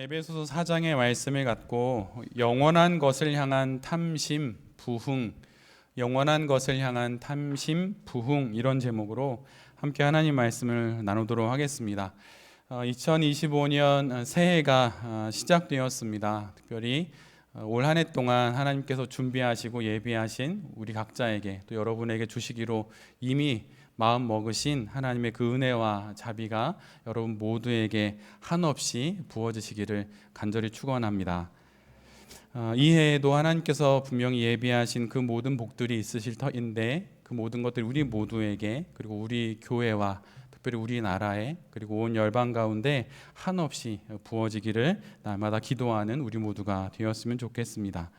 에베소서 4장의 말씀을 갖고 영원한 것을 향한 탐심, 부흥, 영원한 것을 향한 탐심, 부흥 이런 제목으로 함께 하나님 말씀을 나누도록 하겠습니다. 2025년 새해가 시작되었습니다. 특별히 올 한 해 동안 하나님께서 준비하시고 예비하신 우리 각자에게 또 여러분에게 주시기로 이미 마음 먹으신 하나님의 그 은혜와 자비가 여러분 모두에게 한없이 부어지시기를 간절히 축원합니다. 이 해에도 하나님께서 분명히 예비하신 그 모든 복들이 있으실 터인데 그 모든 것들이 우리 모두에게 그리고 우리 교회와 특별히 우리나라에 그리고 온 열방 가운데 한없이 부어지기를 날마다 기도하는 우리 모두가 되었으면 좋겠습니다.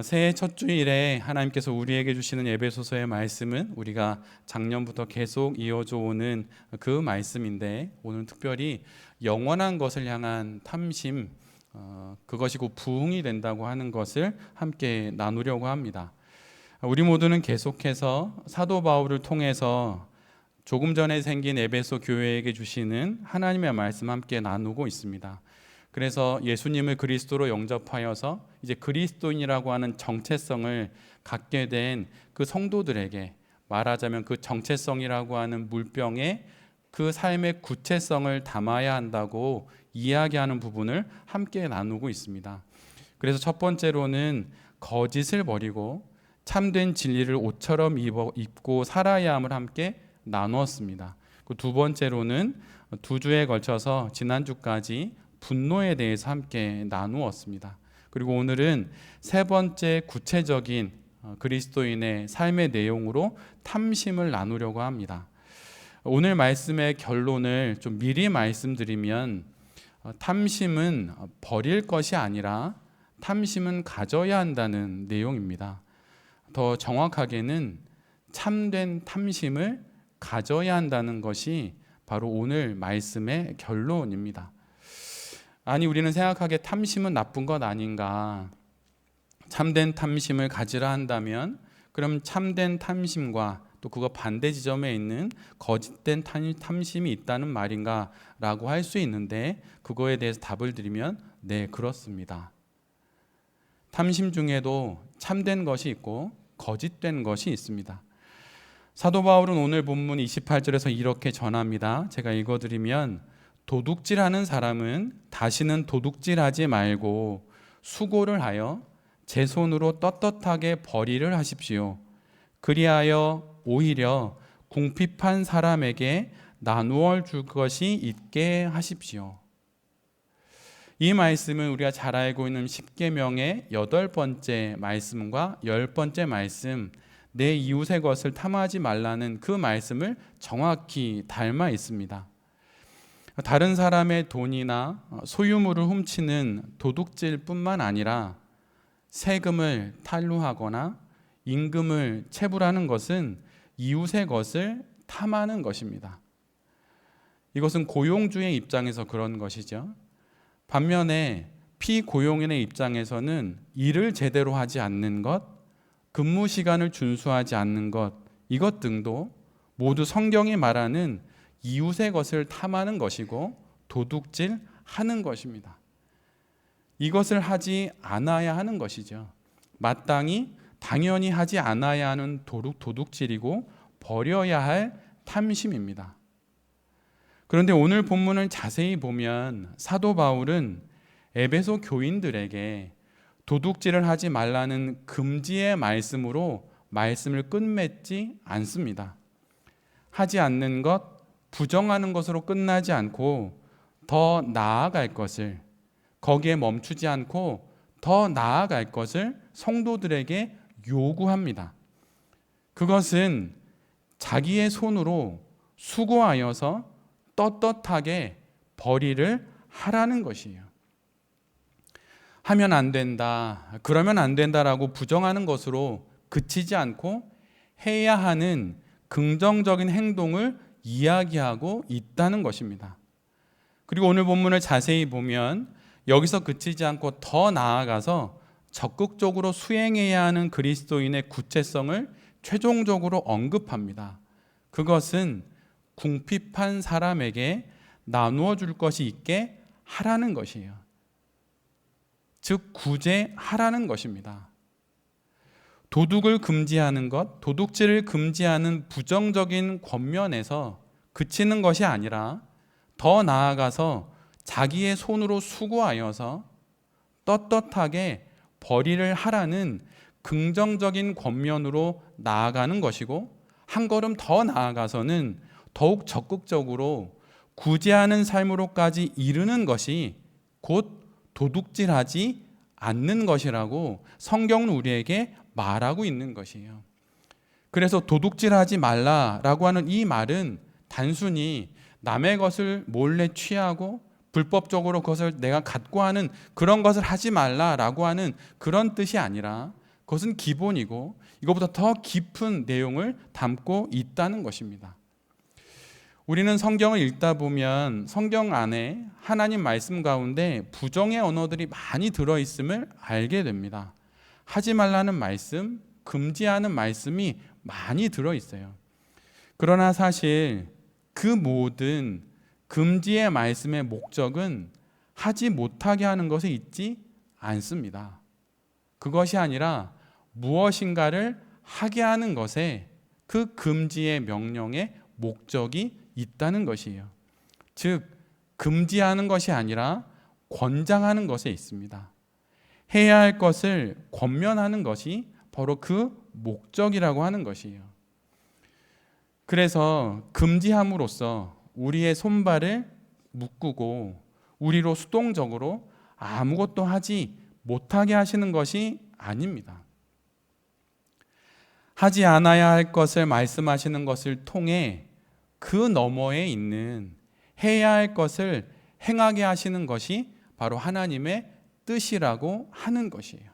새해 첫 주일에 하나님께서 우리에게 주시는 에베소서의 말씀은 우리가 작년부터 계속 이어져 오는 그 말씀인데 오늘 특별히 영원한 것을 향한 탐심, 그것이 곧 부흥이 된다고 하는 것을 함께 나누려고 합니다. 우리 모두는 계속해서 사도 바울을 통해서 조금 전에 생긴 에베소 교회에게 주시는 하나님의 말씀 함께 나누고 있습니다. 그래서 예수님을 그리스도로 영접하여서 이제 그리스도인이라고 하는 정체성을 갖게 된 그 성도들에게 말하자면 그 정체성이라고 하는 물병에 그 삶의 구체성을 담아야 한다고 이야기하는 부분을 함께 나누고 있습니다. 그래서 첫 번째로는 거짓을 버리고 참된 진리를 옷처럼 입고 살아야 함을 함께 나누었습니다. 두 번째로는 두 주에 걸쳐서 지난주까지 분노에 대해서 함께 나누었습니다. 그리고 오늘은 세 번째 구체적인 그리스도인의 삶의 내용으로 탐심을 나누려고 합니다. 오늘 말씀의 결론을 좀 미리 말씀드리면 탐심은 버릴 것이 아니라 탐심은 가져야 한다는 내용입니다. 더 정확하게는 참된 탐심을 가져야 한다는 것이 바로 오늘 말씀의 결론입니다. 아니 우리는 생각하기에 탐심은 나쁜 것 아닌가? 참된 탐심을 가지라 한다면 그럼 참된 탐심과 또 그거 반대 지점에 있는 거짓된 탐심이 있다는 말인가? 라고 할 수 있는데 그거에 대해서 답을 드리면 네, 그렇습니다. 탐심 중에도 참된 것이 있고 거짓된 것이 있습니다. 사도 바울은 오늘 본문 28절에서 이렇게 전합니다. 제가 읽어드리면 도둑질하는 사람은 다시는 도둑질하지 말고 수고를 하여 제 손으로 떳떳하게 벌이를 하십시오. 그리하여 오히려 궁핍한 사람에게 나누어 줄 것이 있게 하십시오. 이 말씀은 우리가 잘 알고 있는 십계명의 8번째 말씀과 10번째 말씀, 내 이웃의 것을 탐하지 말라는 그 말씀을 정확히 닮아 있습니다. 다른 사람의 돈이나 소유물을 훔치는 도둑질뿐만 아니라 세금을 탈루하거나 임금을 체불하는 것은 이웃의 것을 탐하는 것입니다. 이것은 고용주의 입장에서 그런 것이죠. 반면에 피고용인의 입장에서는 일을 제대로 하지 않는 것, 근무 시간을 준수하지 않는 것, 이것 등도 모두 성경이 말하는 이웃의 것을 탐하는 것이고 도둑질하는 것입니다. 이것을 하지 않아야 하는 것이죠. 마땅히 당연히 하지 않아야 하는 도둑질이고 버려야 할 탐심입니다. 그런데 오늘 본문을 자세히 보면 사도 바울은 에베소 교인들에게 도둑질을 하지 말라는 금지의 말씀으로 말씀을 끝맺지 않습니다. 하지 않는 것, 부정하는 것으로 끝나지 않고 더 나아갈 것을, 거기에 멈추지 않고 더 나아갈 것을 성도들에게 요구합니다. 그것은 자기의 손으로 수고하여서 떳떳하게 벌이를 하라는 것이에요. 하면 안 된다, 그러면 안 된다라고 부정하는 것으로 그치지 않고 해야 하는 긍정적인 행동을 이야기하고 있다는 것입니다. 그리고 오늘 본문을 자세히 보면 여기서 그치지 않고 더 나아가서 적극적으로 수행해야 하는 그리스도인의 구체성을 최종적으로 언급합니다. 그것은 궁핍한 사람에게 나누어 줄 것이 있게 하라는 것이에요. 즉 구제하라는 것입니다. 도둑을 금지하는 것, 도둑질을 금지하는 부정적인 권면에서 그치는 것이 아니라 더 나아가서 자기의 손으로 수고하여서 떳떳하게 벌이를 하라는 긍정적인 권면으로 나아가는 것이고, 한 걸음 더 나아가서는 더욱 적극적으로 구제하는 삶으로까지 이르는 것이 곧 도둑질하지 않는 것이라고 성경은 우리에게 말하고 있는 것이에요. 그래서 도둑질하지 말라라고 하는 이 말은 단순히 남의 것을 몰래 취하고 불법적으로 그것을 내가 갖고 하는 그런 것을 하지 말라라고 하는 그런 뜻이 아니라, 그것은 기본이고 이것보다 더 깊은 내용을 담고 있다는 것입니다. 우리는 성경을 읽다 보면 성경 안에 하나님 말씀 가운데 부정의 언어들이 많이 들어있음을 알게 됩니다. 하지 말라는 말씀, 금지하는 말씀이 많이 들어있어요. 그러나 사실 그 모든 금지의 말씀의 목적은 하지 못하게 하는 것에 있지 않습니다. 그것이 아니라 무엇인가를 하게 하는 것에 그 금지의 명령의 목적이 있다는 것이에요. 즉 금지하는 것이 아니라 권장하는 것에 있습니다. 해야 할 것을 권면하는 것이 바로 그 목적이라고 하는 것이에요. 그래서 금지함으로써 우리의 손발을 묶고 우리로 수동적으로 아무것도 하지 못하게 하시는 것이 아닙니다. 하지 않아야 할 것을 말씀하시는 것을 통해 그 너머에 있는 해야 할 것을 행하게 하시는 것이 바로 하나님의 뜻이라고 하는 것이에요.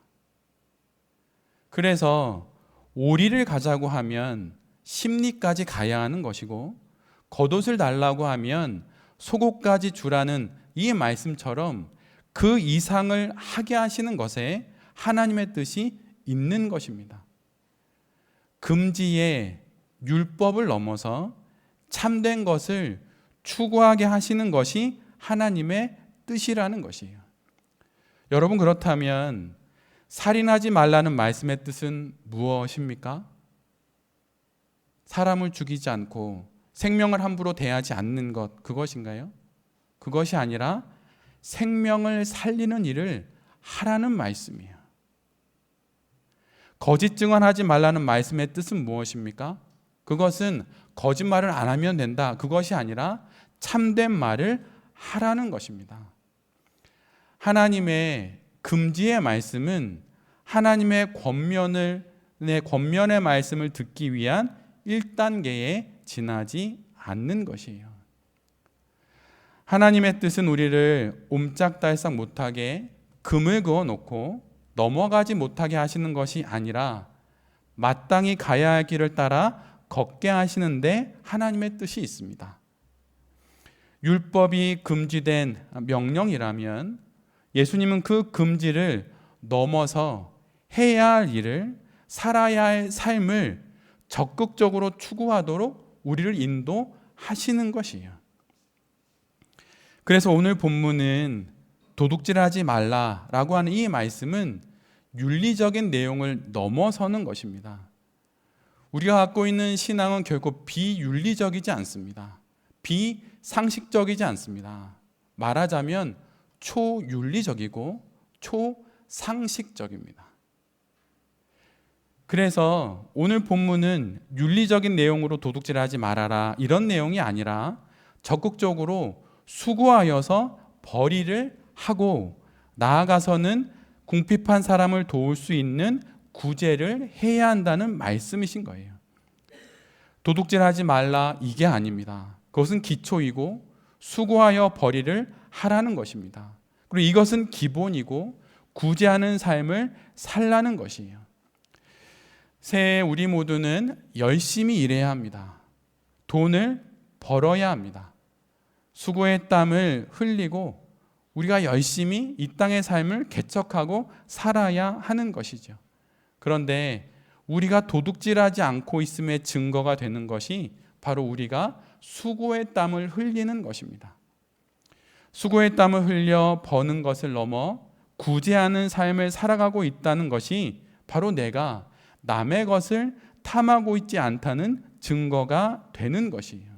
그래서 오리를 가자고 하면 심리까지 가야 하는 것이고, 겉옷을 달라고 하면 속옷까지 주라는 이 말씀처럼 그 이상을 하게 하시는 것에 하나님의 뜻이 있는 것입니다. 금지의 율법을 넘어서 참된 것을 추구하게 하시는 것이 하나님의 뜻이라는 것이에요. 여러분, 그렇다면 살인하지 말라는 말씀의 뜻은 무엇입니까? 사람을 죽이지 않고 생명을 함부로 대하지 않는 것, 그것인가요? 그것이 아니라 생명을 살리는 일을 하라는 말씀이에요. 거짓 증언하지 말라는 말씀의 뜻은 무엇입니까? 그것은 거짓말을 안 하면 된다, 그것이 아니라 참된 말을 하라는 것입니다. 하나님의 금지의 말씀은 하나님의 권면의 말씀을 듣기 위한 1단계에 지나지 않는 것이에요. 하나님의 뜻은 우리를 옴짝달싹 못하게 금을 그어 놓고 넘어가지 못하게 하시는 것이 아니라 마땅히 가야 할 길을 따라 걷게 하시는데 하나님의 뜻이 있습니다. 율법이 금지된 명령이라면 예수님은 그 금지를 넘어서 해야 할 일을, 살아야 할 삶을 적극적으로 추구하도록 우리를 인도하시는 것이에요. 그래서 오늘 본문은 도둑질하지 말라라고 하는 이 말씀은 윤리적인 내용을 넘어서는 것입니다. 우리가 갖고 있는 신앙은 결코 비윤리적이지 않습니다. 비상식적이지 않습니다. 말하자면 초윤리적이고 초상식적입니다. 그래서 오늘 본문은 윤리적인 내용으로 도둑질하지 말아라 이런 내용이 아니라 적극적으로 수고하여서 벌이를 하고 나아가서는 궁핍한 사람을 도울 수 있는 구제를 해야 한다는 말씀이신 거예요. 도둑질하지 말라 이게 아닙니다. 그것은 기초이고 수고하여 벌이를 하라는 것입니다. 그리고 이것은 기본이고 구제하는 삶을 살라는 것이에요. 새해 우리 모두는 열심히 일해야 합니다. 돈을 벌어야 합니다. 수고의 땀을 흘리고 우리가 열심히 이 땅의 삶을 개척하고 살아야 하는 것이죠. 그런데 우리가 도둑질하지 않고 있음의 증거가 되는 것이 바로 우리가 수고의 땀을 흘리는 것입니다. 수고의 땀을 흘려 버는 것을 넘어 구제하는 삶을 살아가고 있다는 것이 바로 내가 남의 것을 탐하고 있지 않다는 증거가 되는 것이에요.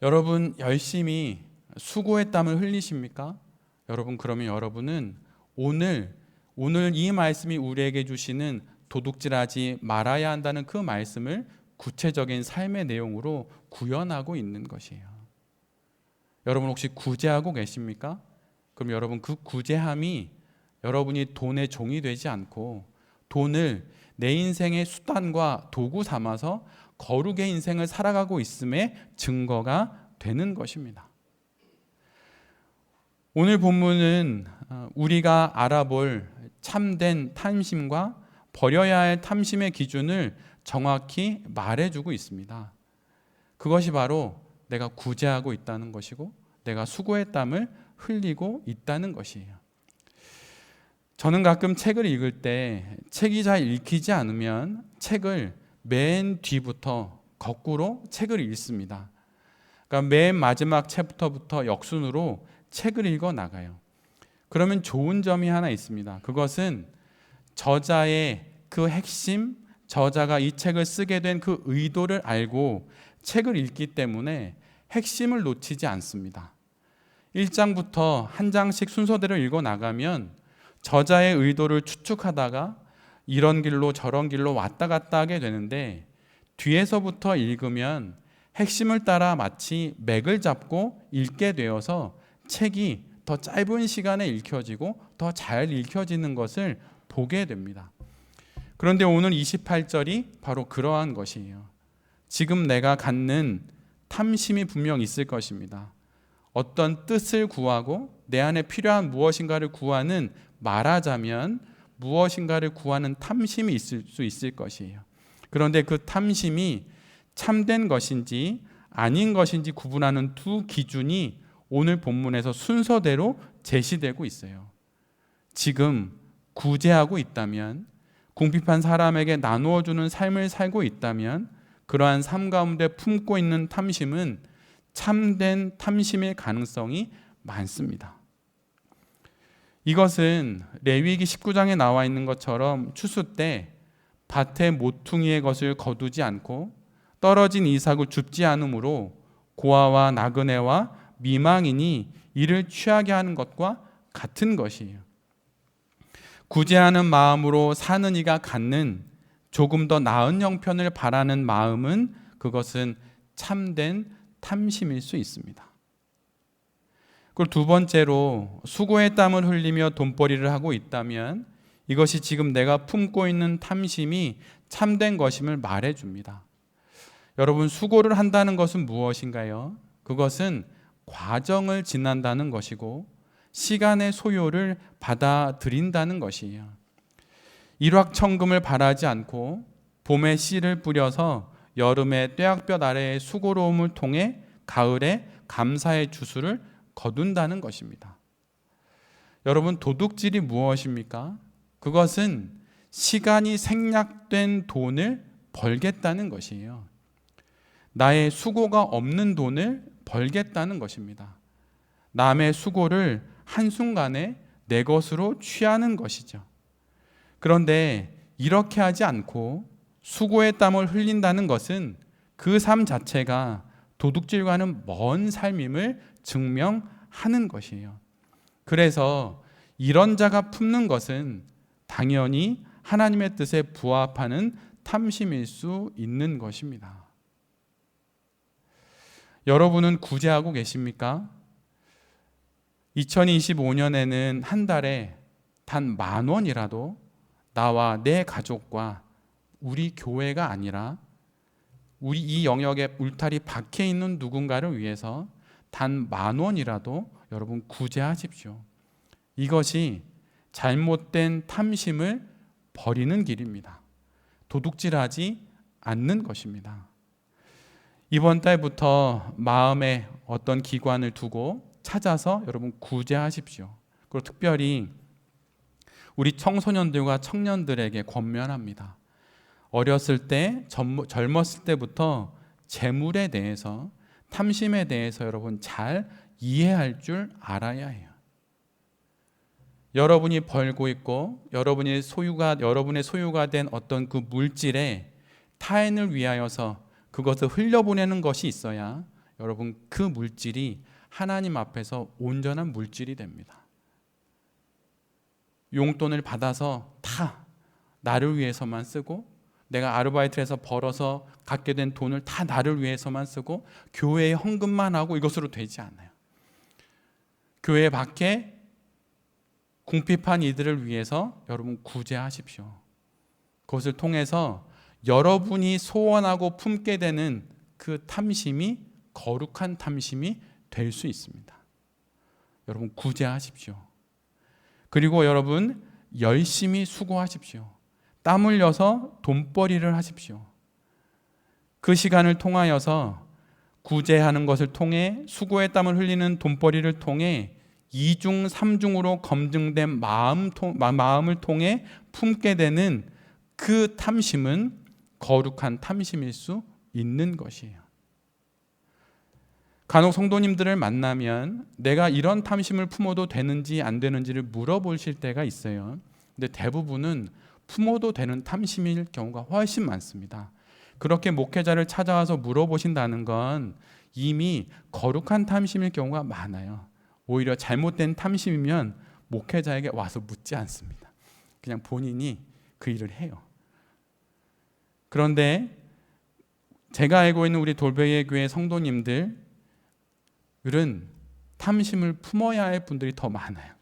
여러분 열심히 수고의 땀을 흘리십니까? 여러분 그러면 여러분은 오늘 이 말씀이 우리에게 주시는 도둑질하지 말아야 한다는 그 말씀을 구체적인 삶의 내용으로 구현하고 있는 것이에요. 여러분 혹시 구제하고 계십니까? 그럼 여러분 그 구제함이 여러분이 돈의 종이 되지 않고 돈을 내 인생의 수단과 도구 삼아서 거룩의 인생을 살아가고 있음의 증거가 되는 것입니다. 오늘 본문은 우리가 알아볼 참된 탐심과 버려야 할 탐심의 기준을 정확히 말해주고 있습니다. 그것이 바로 내가 구제하고 있다는 것이고 내가 수고의 땀을 흘리고 있다는 것이에요. 저는 가끔 책을 읽을 때 책이 잘 읽히지 않으면 책을 맨 뒤부터 거꾸로 책을 읽습니다. 그러니까 맨 마지막 챕터부터 역순으로 책을 읽어 나가요. 그러면 좋은 점이 하나 있습니다. 그것은 저자의 그 핵심, 저자가 이 책을 쓰게 된 그 의도를 알고 책을 읽기 때문에 핵심을 놓치지 않습니다. 1장부터 한 장씩 순서대로 읽어 나가면 저자의 의도를 추측하다가 이런 길로 저런 길로 왔다 갔다 하게 되는데 뒤에서부터 읽으면 핵심을 따라 마치 맥을 잡고 읽게 되어서 책이 더 짧은 시간에 읽혀지고 더 잘 읽혀지는 것을 보게 됩니다. 그런데 오늘 28절이 바로 그러한 것이에요. 지금 내가 갖는 탐심이 분명 있을 것입니다. 어떤 뜻을 구하고 내 안에 필요한 무엇인가를 구하는, 말하자면 무엇인가를 구하는 탐심이 있을 수 있을 것이에요. 그런데 그 탐심이 참된 것인지 아닌 것인지 구분하는 두 기준이 오늘 본문에서 순서대로 제시되고 있어요. 지금 구제하고 있다면, 궁핍한 사람에게 나누어주는 삶을 살고 있다면 그러한 삶 가운데 품고 있는 탐심은 참된 탐심일 가능성이 많습니다. 이것은 레위기 19장에 나와 있는 것처럼 추수 때 밭의 모퉁이의 것을 거두지 않고 떨어진 이삭을 줍지 않으므로 고아와 나그네와 미망인이 이를 취하게 하는 것과 같은 것이에요. 구제하는 마음으로 사는 이가 갖는 조금 더 나은 형편을 바라는 마음은 그것은 참된 탐심일 수 있습니다. 그리고 두 번째로 수고의 땀을 흘리며 돈벌이를 하고 있다면 이것이 지금 내가 품고 있는 탐심이 참된 것임을 말해줍니다. 여러분 수고를 한다는 것은 무엇인가요? 그것은 과정을 지난다는 것이고 시간의 소요를 받아들인다는 것이에요. 일확천금을 바라지 않고 봄에 씨를 뿌려서 여름에 뙤약볕 아래의 수고로움을 통해 가을에 감사의 주수를 거둔다는 것입니다. 여러분 도둑질이 무엇입니까? 그것은 시간이 생략된 돈을 벌겠다는 것이에요. 나의 수고가 없는 돈을 벌겠다는 것입니다. 남의 수고를 한순간에 내 것으로 취하는 것이죠. 그런데 이렇게 하지 않고 수고의 땀을 흘린다는 것은 그 삶 자체가 도둑질과는 먼 삶임을 증명하는 것이에요. 그래서 이런 자가 품는 것은 당연히 하나님의 뜻에 부합하는 탐심일 수 있는 것입니다. 여러분은 구제하고 계십니까? 2025년에는 한 달에 단 10,000원이라도 나와 내 가족과 우리 교회가 아니라 우리 이 영역에 울타리 밖에 있는 누군가를 위해서 단 10,000원이라도 여러분 구제하십시오. 이것이 잘못된 탐심을 버리는 길입니다. 도둑질하지 않는 것입니다. 이번 달부터 마음에 어떤 기관을 두고 찾아서 여러분 구제하십시오. 그리고 특별히 우리 청소년들과 청년들에게 권면합니다. 어렸을 때, 젊었을 때부터 재물에 대해서, 탐심에 대해서 여러분 잘 이해할 줄 알아야 해요. 여러분이 벌고 있고 여러분의 소유가 된 어떤 그 물질에 타인을 위하여서 그것을 흘려보내는 것이 있어야 여러분 그 물질이 하나님 앞에서 온전한 물질이 됩니다. 용돈을 받아서 다 나를 위해서만 쓰고 내가 아르바이트를 해서 벌어서 갖게 된 돈을 다 나를 위해서만 쓰고 교회에 헌금만 하고 이것으로 되지 않아요. 교회 밖에 궁핍한 이들을 위해서 여러분 구제하십시오. 그것을 통해서 여러분이 소원하고 품게 되는 그 탐심이 거룩한 탐심이 될 수 있습니다. 여러분 구제하십시오. 그리고 여러분 열심히 수고하십시오. 땀 흘려서 돈벌이를 하십시오. 그 시간을 통하여서 구제하는 것을 통해 수고의 땀을 흘리는 돈벌이를 통해 2중 3중으로 검증된 마음을 통해 품게 되는 그 탐심은 거룩한 탐심일 수 있는 것이에요. 간혹 성도님들을 만나면 내가 이런 탐심을 품어도 되는지 안 되는지를 물어보실 때가 있어요. 근데 대부분은 품어도 되는 탐심일 경우가 훨씬 많습니다. 그렇게 목회자를 찾아와서 물어보신다는 건 이미 거룩한 탐심일 경우가 많아요. 오히려 잘못된 탐심이면 목회자에게 와서 묻지 않습니다. 그냥 본인이 그 일을 해요. 그런데 제가 알고 있는 우리 돌베개 교회 성도님들은 탐심을 품어야 할 분들이 더 많아요.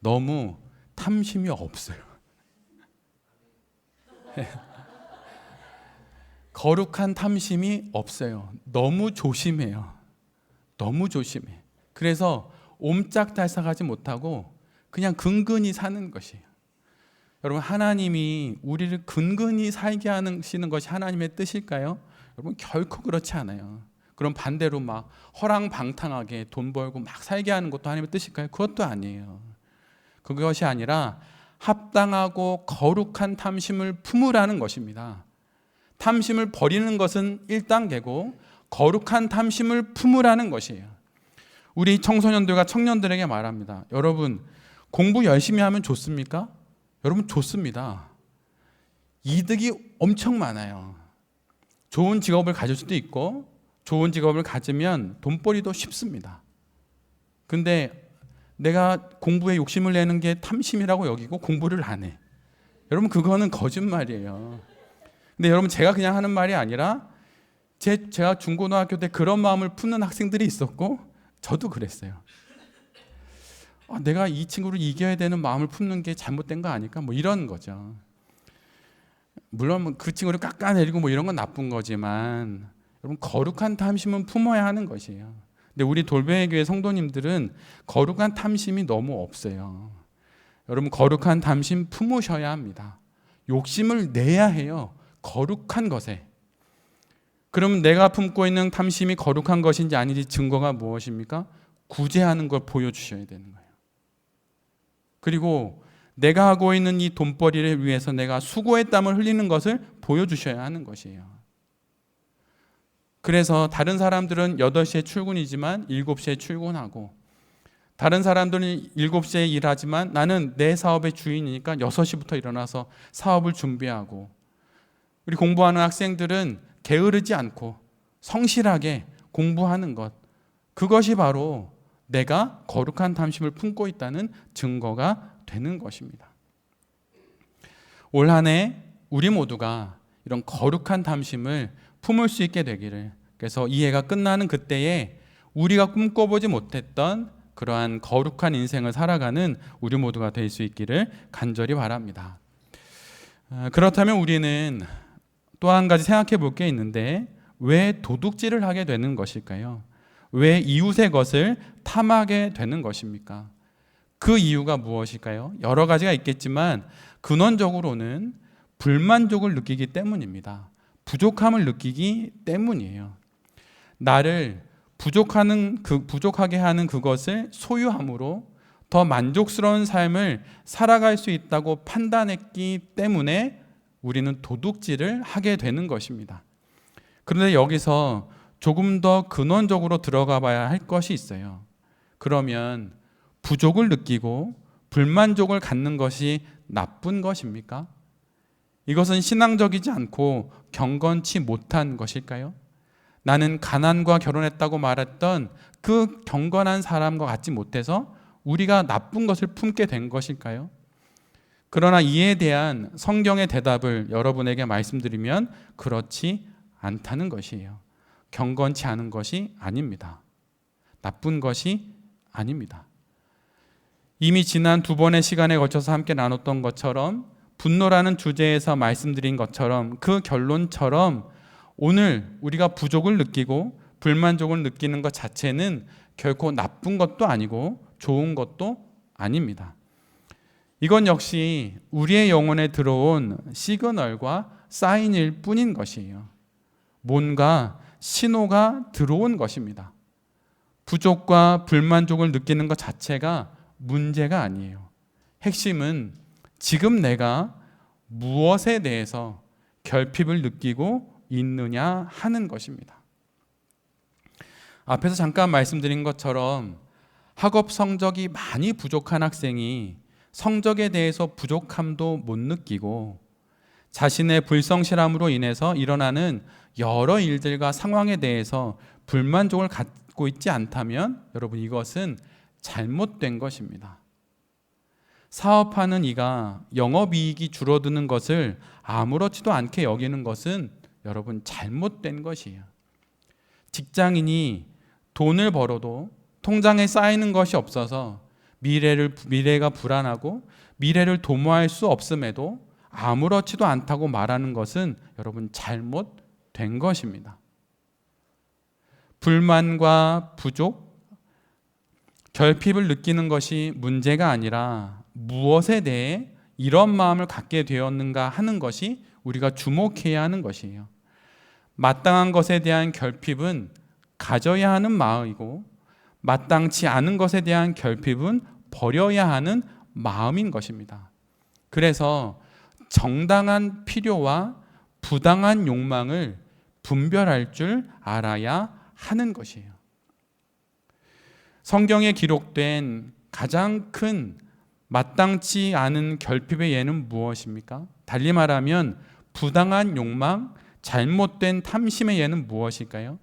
너무 탐심이 없어요. 거룩한 탐심이 없어요. 너무 조심해요. 너무 조심해. 그래서 옴짝달싹하지 못하고 그냥 근근히 사는 것이에요. 여러분 하나님이 우리를 근근히 살게 하시는 것이 하나님의 뜻일까요? 여러분 결코 그렇지 않아요. 그럼 반대로 막 허랑방탕하게 돈 벌고 막 살게 하는 것도 하나님의 뜻일까요? 그것도 아니에요. 그것이 아니라 합당하고 거룩한 탐심을 품으라는 것입니다. 탐심을 버리는 것은 1단계고 거룩한 탐심을 품으라는 것이에요. 우리 청소년들과 청년들에게 말합니다. 여러분 공부 열심히 하면 좋습니까? 여러분 좋습니다. 이득이 엄청 많아요. 좋은 직업을 가질 수도 있고 좋은 직업을 가지면 돈벌이도 쉽습니다. 근데 내가 공부에 욕심을 내는 게 탐심이라고 여기고 공부를 안 해. 여러분 그거는 거짓말이에요. 근데 여러분 제가 그냥 하는 말이 아니라 제가 중고등학교 때 그런 마음을 품는 학생들이 있었고 저도 그랬어요. 내가 이 친구를 이겨야 되는 마음을 품는 게 잘못된 거 아닐까? 뭐 이런 거죠. 물론 그 친구를 깎아내리고 뭐 이런 건 나쁜 거지만 여러분 거룩한 탐심은 품어야 하는 것이에요. 근데 우리 돌베개 교회 성도님들은 거룩한 탐심이 너무 없어요. 여러분 거룩한 탐심 품으셔야 합니다. 욕심을 내야 해요. 거룩한 것에. 그러면 내가 품고 있는 탐심이 거룩한 것인지 아닌지 증거가 무엇입니까? 구제하는 걸 보여주셔야 되는 거예요. 그리고 내가 하고 있는 이 돈벌이를 위해서 내가 수고의 땀을 흘리는 것을 보여주셔야 하는 것이에요. 그래서 다른 사람들은 8시에 출근이지만 7시에 출근하고 다른 사람들은 7시에 일하지만 나는 내 사업의 주인이니까 6시부터 일어나서 사업을 준비하고 우리 공부하는 학생들은 게으르지 않고 성실하게 공부하는 것 그것이 바로 내가 거룩한 탐심을 품고 있다는 증거가 되는 것입니다. 올 한 해 우리 모두가 이런 거룩한 탐심을 품을 수 있게 되기를 그래서 이 해가 끝나는 그때에 우리가 꿈꿔보지 못했던 그러한 거룩한 인생을 살아가는 우리 모두가 될 수 있기를 간절히 바랍니다. 그렇다면 우리는 또 한 가지 생각해 볼 게 있는데 왜 도둑질을 하게 되는 것일까요? 왜 이웃의 것을 탐하게 되는 것입니까? 그 이유가 무엇일까요? 여러 가지가 있겠지만 근원적으로는 불만족을 느끼기 때문입니다. 부족함을 느끼기 때문이에요. 나를 부족하게 하는 그것을 소유함으로 더 만족스러운 삶을 살아갈 수 있다고 판단했기 때문에 우리는 도둑질을 하게 되는 것입니다. 그런데 여기서 조금 더 근원적으로 들어가 봐야 할 것이 있어요. 그러면 부족을 느끼고 불만족을 갖는 것이 나쁜 것입니까? 이것은 신앙적이지 않고 경건치 못한 것일까요? 나는 가난과 결혼했다고 말했던 그 경건한 사람과 같지 못해서 우리가 나쁜 것을 품게 된 것일까요? 그러나 이에 대한 성경의 대답을 여러분에게 말씀드리면 그렇지 않다는 것이에요. 경건치 않은 것이 아닙니다. 나쁜 것이 아닙니다. 이미 지난 2번의 시간에 걸쳐서 함께 나눴던 것처럼 분노라는 주제에서 말씀드린 것처럼 그 결론처럼 오늘 우리가 부족을 느끼고 불만족을 느끼는 것 자체는 결코 나쁜 것도 아니고 좋은 것도 아닙니다. 이건 역시 우리의 영혼에 들어온 시그널과 사인일 뿐인 것이에요. 뭔가 신호가 들어온 것입니다. 부족과 불만족을 느끼는 것 자체가 문제가 아니에요. 핵심은 지금 내가 무엇에 대해서 결핍을 느끼고 있느냐 하는 것입니다. 앞에서 잠깐 말씀드린 것처럼 학업 성적이 많이 부족한 학생이 성적에 대해서 부족함도 못 느끼고 자신의 불성실함으로 인해서 일어나는 여러 일들과 상황에 대해서 불만족을 갖고 있지 않다면 여러분 이것은 잘못된 것입니다. 사업하는 이가 영업이익이 줄어드는 것을 아무렇지도 않게 여기는 것은 여러분 잘못된 것이에요. 직장인이 돈을 벌어도 통장에 쌓이는 것이 없어서 미래가 불안하고 미래를 도모할 수 없음에도 아무렇지도 않다고 말하는 것은 여러분 잘못된 것입니다. 불만과 부족, 결핍을 느끼는 것이 문제가 아니라 무엇에 대해 이런 마음을 갖게 되었는가 하는 것이 우리가 주목해야 하는 것이에요. 마땅한 것에 대한 결핍은 가져야 하는 마음이고 마땅치 않은 것에 대한 결핍은 버려야 하는 마음인 것입니다. 그래서 정당한 필요와 부당한 욕망을 분별할 줄 알아야 하는 것이에요. 성경에 기록된 가장 큰 마땅치 않은 결핍의 예는 무엇입니까? 달리 말하면 부당한 욕망, 잘못된 탐심의 예는 무엇일까요?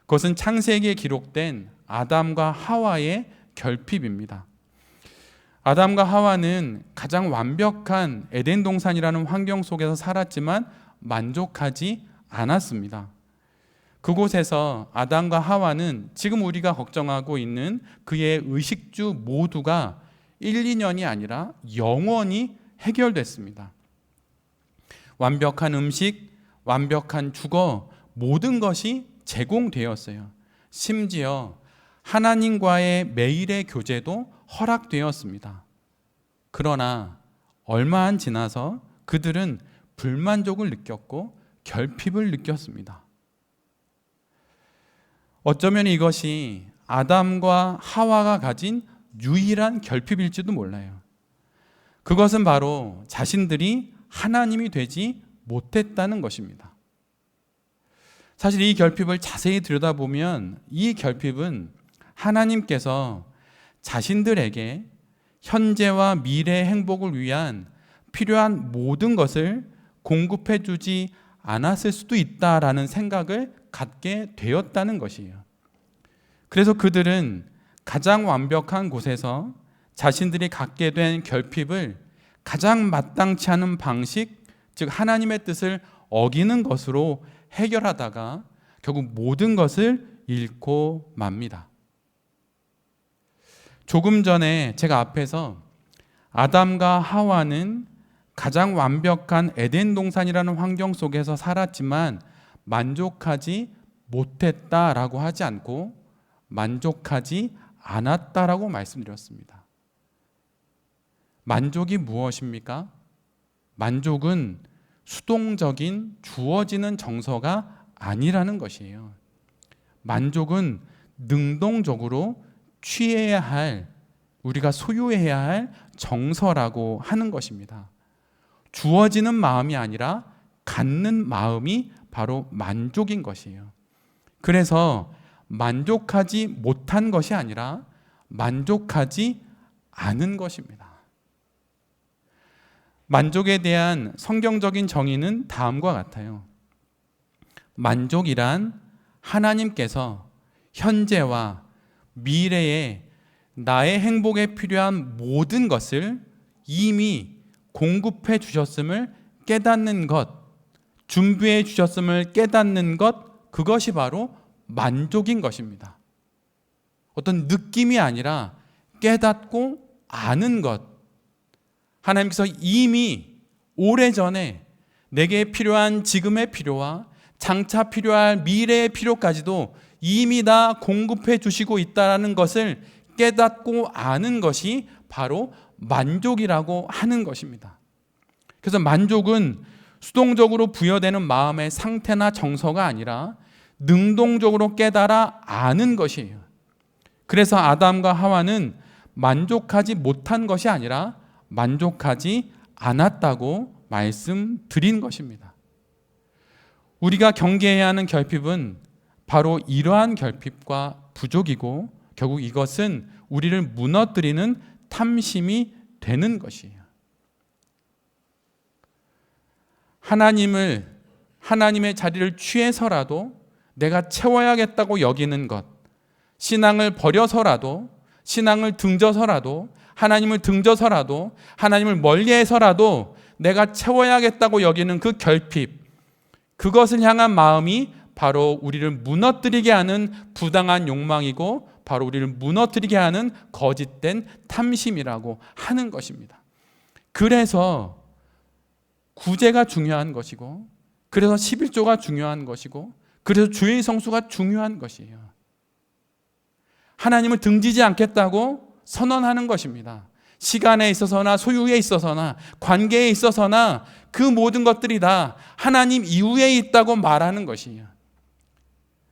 그것은 창세기에 기록된 아담과 하와의 결핍입니다. 아담과 하와는 가장 완벽한 에덴 동산이라는 환경 속에서 살았지만 만족하지 않았습니다. 그곳에서 아담과 하와는 지금 우리가 걱정하고 있는 그의 의식주 모두가 1, 2년이 아니라 영원히 해결됐습니다. 완벽한 음식, 완벽한 주거, 모든 것이 제공되었어요. 심지어 하나님과의 매일의 교제도 허락되었습니다. 그러나 얼마 안 지나서 그들은 불만족을 느꼈고 결핍을 느꼈습니다. 어쩌면 이것이 아담과 하와가 가진 유일한 결핍일지도 몰라요. 그것은 바로 자신들이 하나님이 되지 못했다는 것입니다. 사실 이 결핍을 자세히 들여다보면 이 결핍은 하나님께서 자신들에게 현재와 미래의 행복을 위한 필요한 모든 것을 공급해 주지 않았을 수도 있다라는 생각을 갖게 되었다는 것이에요. 그래서 그들은 가장 완벽한 곳에서 자신들이 갖게 된 결핍을 가장 마땅치 않은 방식, 즉 하나님의 뜻을 어기는 것으로 해결하다가 결국 모든 것을 잃고 맙니다. 조금 전에 제가 앞에서 아담과 하와는 가장 완벽한 에덴 동산이라는 환경 속에서 살았지만 만족하지 못했다라고 하지 않고 만족하지 않았다라고 말씀드렸습니다. 만족이 무엇입니까? 만족은 수동적인 주어지는 정서가 아니라는 것이에요. 만족은 능동적으로 취해야 할, 우리가 소유해야 할 정서라고 하는 것입니다. 주어지는 마음이 아니라 갖는 마음이 바로 만족인 것이에요. 그래서 만족하지 못한 것이 아니라 만족하지 않은 것입니다. 만족에 대한 성경적인 정의는 다음과 같아요. 만족이란 하나님께서 현재와 미래에 나의 행복에 필요한 모든 것을 이미 공급해 주셨음을 깨닫는 것, 준비해 주셨음을 깨닫는 것, 그것이 바로 만족인 것입니다. 어떤 느낌이 아니라 깨닫고 아는 것. 하나님께서 이미 오래전에 내게 필요한 지금의 필요와 장차 필요할 미래의 필요까지도 이미 다 공급해 주시고 있다는 것을 깨닫고 아는 것이 바로 만족이라고 하는 것입니다. 그래서 만족은 수동적으로 부여되는 마음의 상태나 정서가 아니라 능동적으로 깨달아 아는 것이에요. 그래서 아담과 하와는 만족하지 못한 것이 아니라 만족하지 않았다고 말씀드린 것입니다. 우리가 경계해야 하는 결핍은 바로 이러한 결핍과 부족이고 결국 이것은 우리를 무너뜨리는 탐심이 되는 것이에요. 하나님의 자리를 취해서라도 내가 채워야겠다고 여기는 것, 신앙을 버려서라도, 신앙을 등져서라도, 하나님을 등져서라도, 하나님을 멀리해서라도 내가 채워야겠다고 여기는 그 결핍, 그것을 향한 마음이 바로 우리를 무너뜨리게 하는 부당한 욕망이고 바로 우리를 무너뜨리게 하는 거짓된 탐심이라고 하는 것입니다. 그래서 구제가 중요한 것이고, 그래서 11조가 중요한 것이고, 그래서 주의 성수가 중요한 것이에요. 하나님을 등지지 않겠다고 선언하는 것입니다. 시간에 있어서나 소유에 있어서나 관계에 있어서나 그 모든 것들이 다 하나님 이후에 있다고 말하는 것이에요.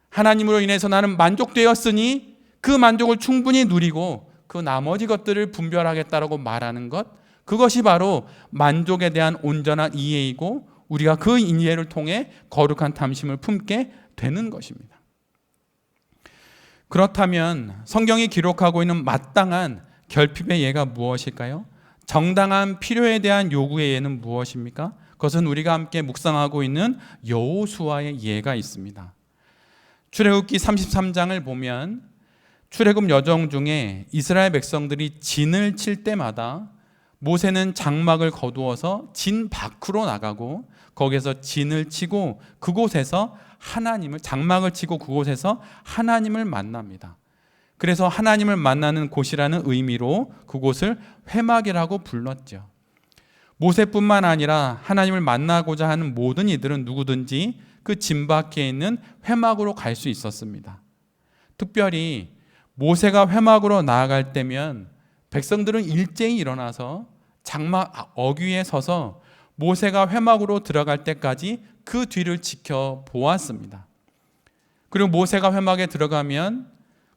하나님으로 인해서 나는 만족되었으니 그 만족을 충분히 누리고 그 나머지 것들을 분별하겠다라고 말하는 것, 그것이 바로 만족에 대한 온전한 이해이고 우리가 그 이해를 통해 거룩한 탐심을 품게 되는 것입니다. 그렇다면 성경이 기록하고 있는 마땅한 결핍의 예가 무엇일까요? 정당한 필요에 대한 요구의 예는 무엇입니까? 그것은 우리가 함께 묵상하고 있는 여호수아의 예가 있습니다. 출애굽기 33장을 보면 출애굽 여정 중에 이스라엘 백성들이 진을 칠 때마다 모세는 장막을 거두어서 진 밖으로 나가고 거기에서 진을 치고 그곳에서 장막을 치고 그곳에서 하나님을 만납니다. 그래서 하나님을 만나는 곳이라는 의미로 그곳을 회막이라고 불렀죠. 모세뿐만 아니라 하나님을 만나고자 하는 모든 이들은 누구든지 그 진 밖에 있는 회막으로 갈 수 있었습니다. 특별히 모세가 회막으로 나아갈 때면 백성들은 일제히 일어나서 장막 어귀에 서서 모세가 회막으로 들어갈 때까지 그 뒤를 지켜보았습니다. 그리고 모세가 회막에 들어가면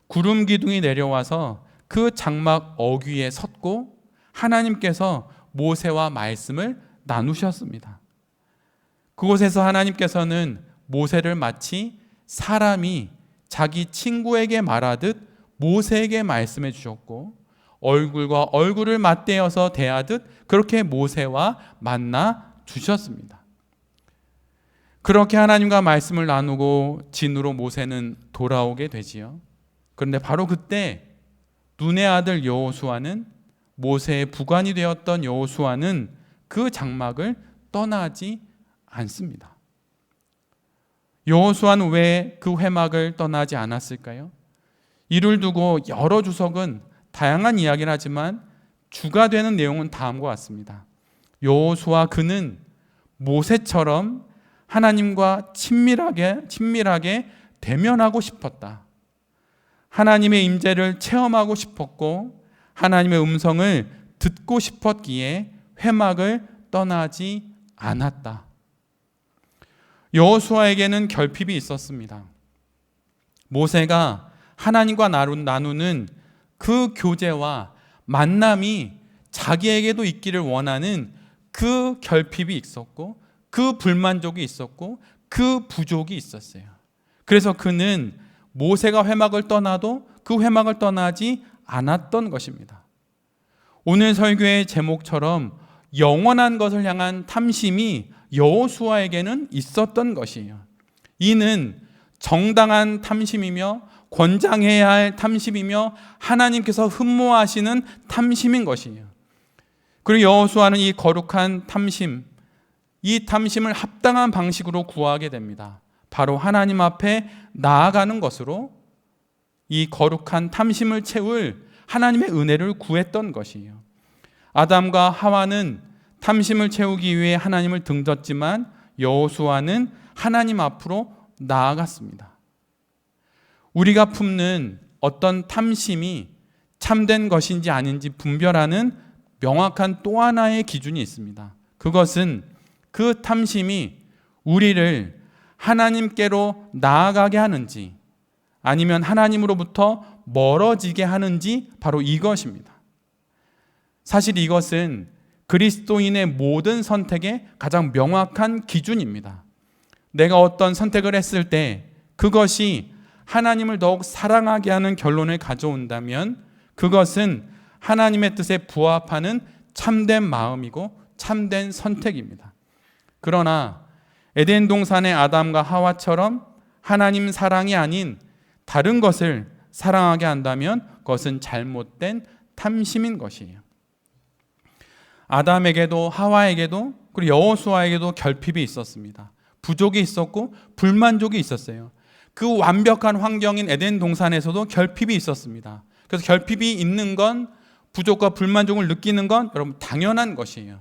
구름 기둥이 내려와서 그 장막 어귀에 섰고 하나님께서 모세와 말씀을 나누셨습니다. 그곳에서 하나님께서는 모세를 마치 사람이 자기 친구에게 말하듯 모세에게 말씀해 주셨고 얼굴과 얼굴을 맞대어서 대하듯 그렇게 모세와 만나 주셨습니다. 그렇게 하나님과 말씀을 나누고 진으로 모세는 돌아오게 되지요. 그런데 바로 그때 눈의 아들 여호수아는 모세의 부관이 되었던 여호수아는 그 장막을 떠나지 않습니다. 여호수아는 왜 그 회막을 떠나지 않았을까요? 이를 두고 여러 주석은 다양한 이야기를 하지만 주가 되는 내용은 다음과 같습니다. 여호수아 그는 모세처럼 하나님과 친밀하게 대면하고 싶었다. 하나님의 임재를 체험하고 싶었고 하나님의 음성을 듣고 싶었기에 회막을 떠나지 않았다. 여호수아에게는 결핍이 있었습니다. 모세가 하나님과 나누는 그 교제와 만남이 자기에게도 있기를 원하는 그 결핍이 있었고 그 불만족이 있었고 그 부족이 있었어요. 그래서 그는 모세가 회막을 떠나도 그 회막을 떠나지 않았던 것입니다. 오늘 설교의 제목처럼 영원한 것을 향한 탐심이 여호수아에게는 있었던 것이에요. 이는 정당한 탐심이며 권장해야 할 탐심이며 하나님께서 흠모하시는 탐심인 것이에요. 그리고 여호수아는 이 거룩한 탐심, 이 탐심을 합당한 방식으로 구하게 됩니다. 바로 하나님 앞에 나아가는 것으로 이 거룩한 탐심을 채울 하나님의 은혜를 구했던 것이에요. 아담과 하와는 탐심을 채우기 위해 하나님을 등졌지만 여호수아는 하나님 앞으로 나아갔습니다. 우리가 품는 어떤 탐심이 참된 것인지 아닌지 분별하는 명확한 또 하나의 기준이 있습니다. 그것은 그 탐심이 우리를 하나님께로 나아가게 하는지 아니면 하나님으로부터 멀어지게 하는지 바로 이것입니다. 사실 이것은 그리스도인의 모든 선택의 가장 명확한 기준입니다. 내가 어떤 선택을 했을 때 그것이 하나님을 더욱 사랑하게 하는 결론을 가져온다면 그것은 하나님의 뜻에 부합하는 참된 마음이고 참된 선택입니다. 그러나 에덴 동산의 아담과 하와처럼 하나님 사랑이 아닌 다른 것을 사랑하게 한다면 그것은 잘못된 탐심인 것이에요. 아담에게도 하와에게도 그리고 여호수아에게도 결핍이 있었습니다. 부족이 있었고 불만족이 있었어요. 그 완벽한 환경인 에덴 동산에서도 결핍이 있었습니다. 그래서 결핍이 있는 건 부족과 불만족을 느끼는 건 여러분 당연한 것이에요.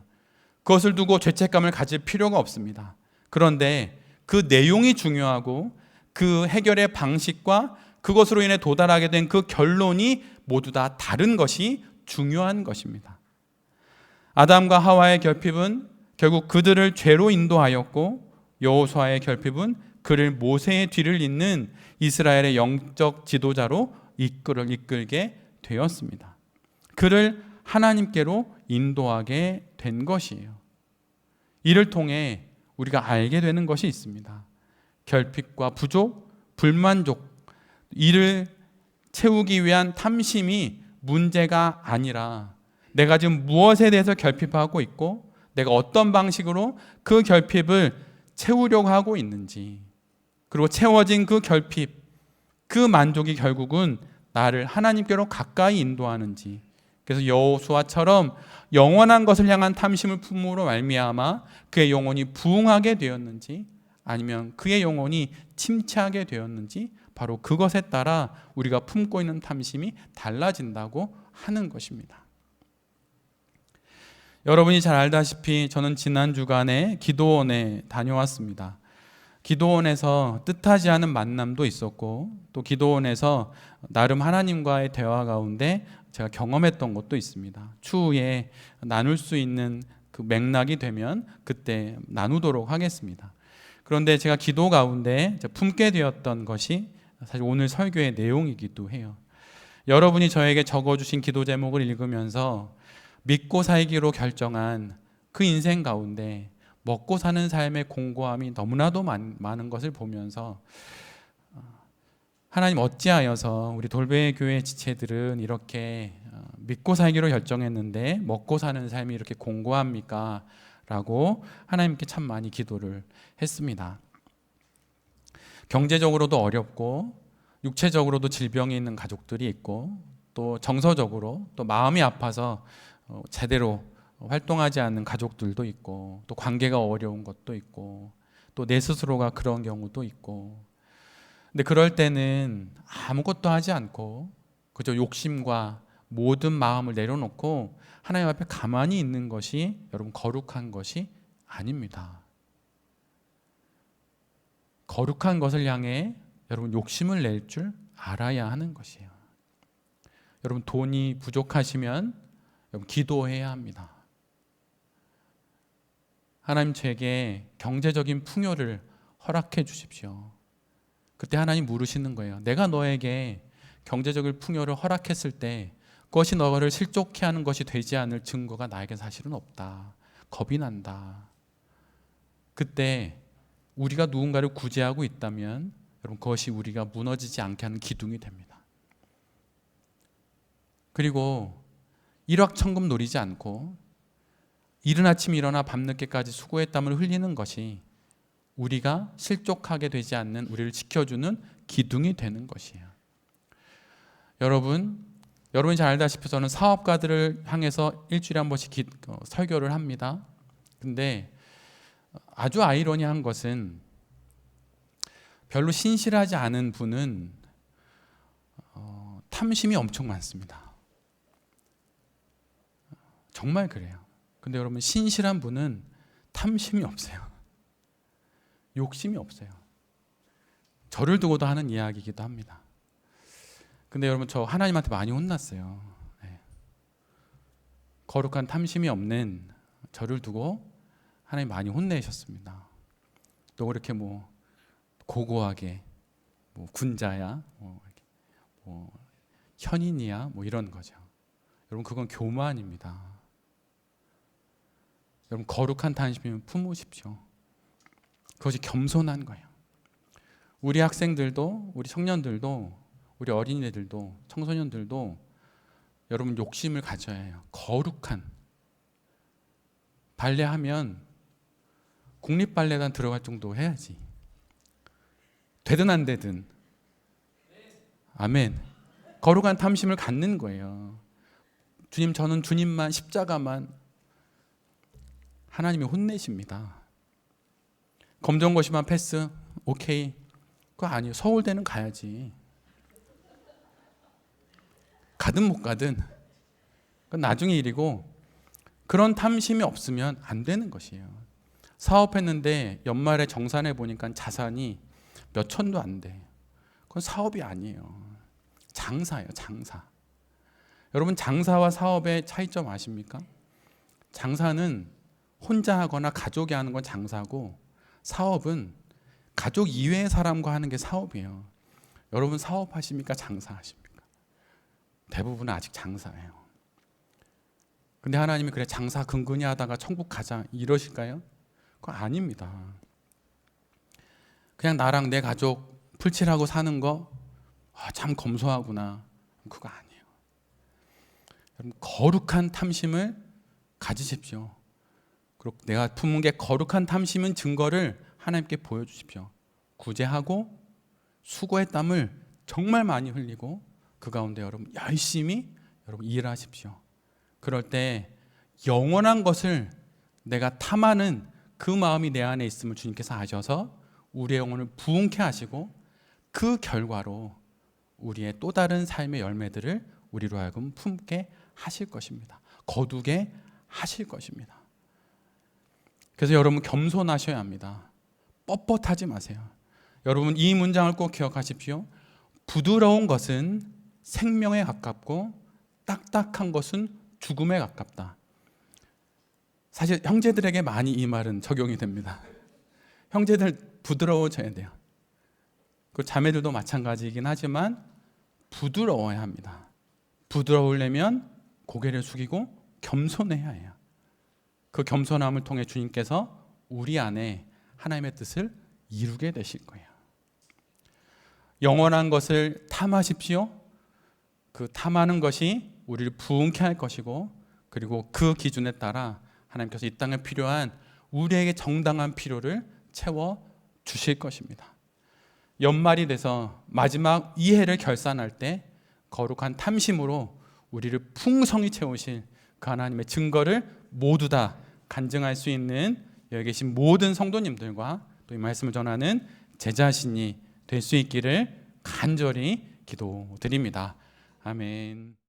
그것을 두고 죄책감을 가질 필요가 없습니다. 그런데 그 내용이 중요하고 그 해결의 방식과 그것으로 인해 도달하게 된 그 결론이 모두 다 다른 것이 중요한 것입니다. 아담과 하와의 결핍은 결국 그들을 죄로 인도하였고 여호수아의 결핍은 그를 모세의 뒤를 잇는 이스라엘의 영적 지도자로 이끌게 되었습니다. 그를 하나님께로 인도하게 된 것이에요. 이를 통해 우리가 알게 되는 것이 있습니다. 결핍과 부족, 불만족, 이를 채우기 위한 탐심이 문제가 아니라 내가 지금 무엇에 대해서 결핍하고 있고 내가 어떤 방식으로 그 결핍을 채우려고 하고 있는지, 그리고 채워진 그 결핍, 그 만족이 결국은 나를 하나님께로 가까이 인도하는지, 그래서 여호수아처럼 영원한 것을 향한 탐심을 품음으로 말미암아 그의 영혼이 부흥하게 되었는지 아니면 그의 영혼이 침체하게 되었는지 바로 그것에 따라 우리가 품고 있는 탐심이 달라진다고 하는 것입니다. 여러분이 잘 알다시피 저는 지난 주간에 기도원에 다녀왔습니다. 기도원에서 뜻하지 않은 만남도 있었고 또 기도원에서 나름 하나님과의 대화 가운데 제가 경험했던 것도 있습니다. 추후에 나눌 수 있는 그 맥락이 되면 그때 나누도록 하겠습니다. 그런데 제가 기도 가운데 품게 되었던 것이 사실 오늘 설교의 내용이기도 해요. 여러분이 저에게 적어주신 기도 제목을 읽으면서 믿고 살기로 결정한 그 인생 가운데 먹고 사는 삶의 공고함이 너무나도 많은 것을 보면서 하나님 어찌하여서 우리 돌베 교회 지체들은 이렇게 믿고 살기로 결정했는데 먹고 사는 삶이 이렇게 공고합니까? 라고 하나님께 참 많이 기도를 했습니다. 경제적으로도 어렵고 육체적으로도 질병이 있는 가족들이 있고 또 정서적으로 또 마음이 아파서 제대로 활동하지 않는 가족들도 있고 또 관계가 어려운 것도 있고 또 내 스스로가 그런 경우도 있고, 근데 그럴 때는 아무것도 하지 않고 그저 욕심과 모든 마음을 내려놓고 하나님 앞에 가만히 있는 것이 여러분 거룩한 것이 아닙니다. 거룩한 것을 향해 여러분 욕심을 낼 줄 알아야 하는 것이에요. 여러분 돈이 부족하시면 여러분 기도해야 합니다. 하나님 제게 경제적인 풍요를 허락해 주십시오. 그때 하나님 물으시는 거예요. 내가 너에게 경제적인 풍요를 허락했을 때 그것이 너를 실족해 하는 것이 되지 않을 증거가 나에게 사실은 없다. 겁이 난다. 그때 우리가 누군가를 구제하고 있다면 여러분 그것이 우리가 무너지지 않게 하는 기둥이 됩니다. 그리고 일확천금 노리지 않고 이른 아침 일어나 밤늦게까지 수고의 땀을 흘리는 것이 우리가 실족하게 되지 않는 우리를 지켜주는 기둥이 되는 것이에요. 여러분이 잘 알다시피 저는 사업가들을 향해서 일주일에 한 번씩 설교를 합니다. 근데 아주 아이러니한 것은 별로 신실하지 않은 분은 탐심이 엄청 많습니다. 정말 그래요. 근데 여러분 신실한 분은 탐심이 없어요. 욕심이 없어요. 저를 두고도 하는 이야기이기도 합니다. 근데 여러분 저 하나님한테 많이 혼났어요. 네. 거룩한 탐심이 없는 저를 두고 하나님 많이 혼내셨습니다. 또 그렇게 고고하게 군자야, 현인이야, 이런 거죠. 여러분 그건 교만입니다. 여러분 거룩한 탐심이면 품으십시오. 그것이 겸손한 거예요. 우리 학생들도, 우리 청년들도, 우리 어린이들도, 청소년들도 여러분 욕심을 가져야 해요. 거룩한 발레하면 국립발레단 들어갈 정도 해야지. 되든 안 되든. 아멘. 거룩한 탐심을 갖는 거예요. 주님, 저는 주님만, 십자가만. 하나님이 혼내십니다. 검정고시만 패스, 오케이. 그거 아니에요. 서울대는 가야지. 가든 못 가든 그건 나중에 일이고, 그런 탐심이 없으면 안 되는 것이에요. 사업했는데 연말에 정산해 보니까 자산이 몇 천도 안 돼. 그건 사업이 아니에요. 장사예요, 장사. 여러분 장사와 사업의 차이점 아십니까? 장사는 혼자 하거나 가족이 하는 건 장사고, 사업은 가족 이외의 사람과 하는 게 사업이에요. 여러분 사업하십니까? 장사하십니까? 대부분은 아직 장사예요. 근데 하나님이 그래 장사 근근히 하다가 천국 가자 이러실까요? 그거 아닙니다. 그냥 나랑 내 가족 풀칠하고 사는 거 참 검소하구나. 그거 아니에요. 여러분 거룩한 탐심을 가지십시오. 그리고 내가 품은 게 거룩한 탐심은 증거를 하나님께 보여주십시오. 구제하고 수고의 땀을 정말 많이 흘리고 그 가운데 여러분 열심히 여러분 일하십시오. 그럴 때 영원한 것을 내가 탐하는 그 마음이 내 안에 있음을 주님께서 아셔서 우리의 영혼을 부흥케 하시고, 그 결과로 우리의 또 다른 삶의 열매들을 우리로 하여금 품게 하실 것입니다. 거두게 하실 것입니다. 그래서 여러분 겸손하셔야 합니다. 뻣뻣하지 마세요. 여러분 이 문장을 꼭 기억하십시오. 부드러운 것은 생명에 가깝고 딱딱한 것은 죽음에 가깝다. 사실 형제들에게 많이 이 말은 적용이 됩니다. 형제들 부드러워져야 돼요. 그 자매들도 마찬가지이긴 하지만 부드러워야 합니다. 부드러우려면 고개를 숙이고 겸손해야 해요. 그 겸손함을 통해 주님께서 우리 안에 하나님의 뜻을 이루게 되실 거예요. 영원한 것을 탐하십시오. 그 탐하는 것이 우리를 부흥케 할 것이고, 그리고 그 기준에 따라 하나님께서 이 땅에 필요한 우리에게 정당한 필요를 채워 주실 것입니다. 연말이 돼서 마지막 이 해를 결산할 때 거룩한 탐심으로 우리를 풍성히 채우실 그 하나님의 증거를 모두 다 간증할 수 있는 여기 계신 모든 성도님들과 또 이 말씀을 전하는 제 자신이 될 수 있기를 간절히 기도드립니다. 아멘.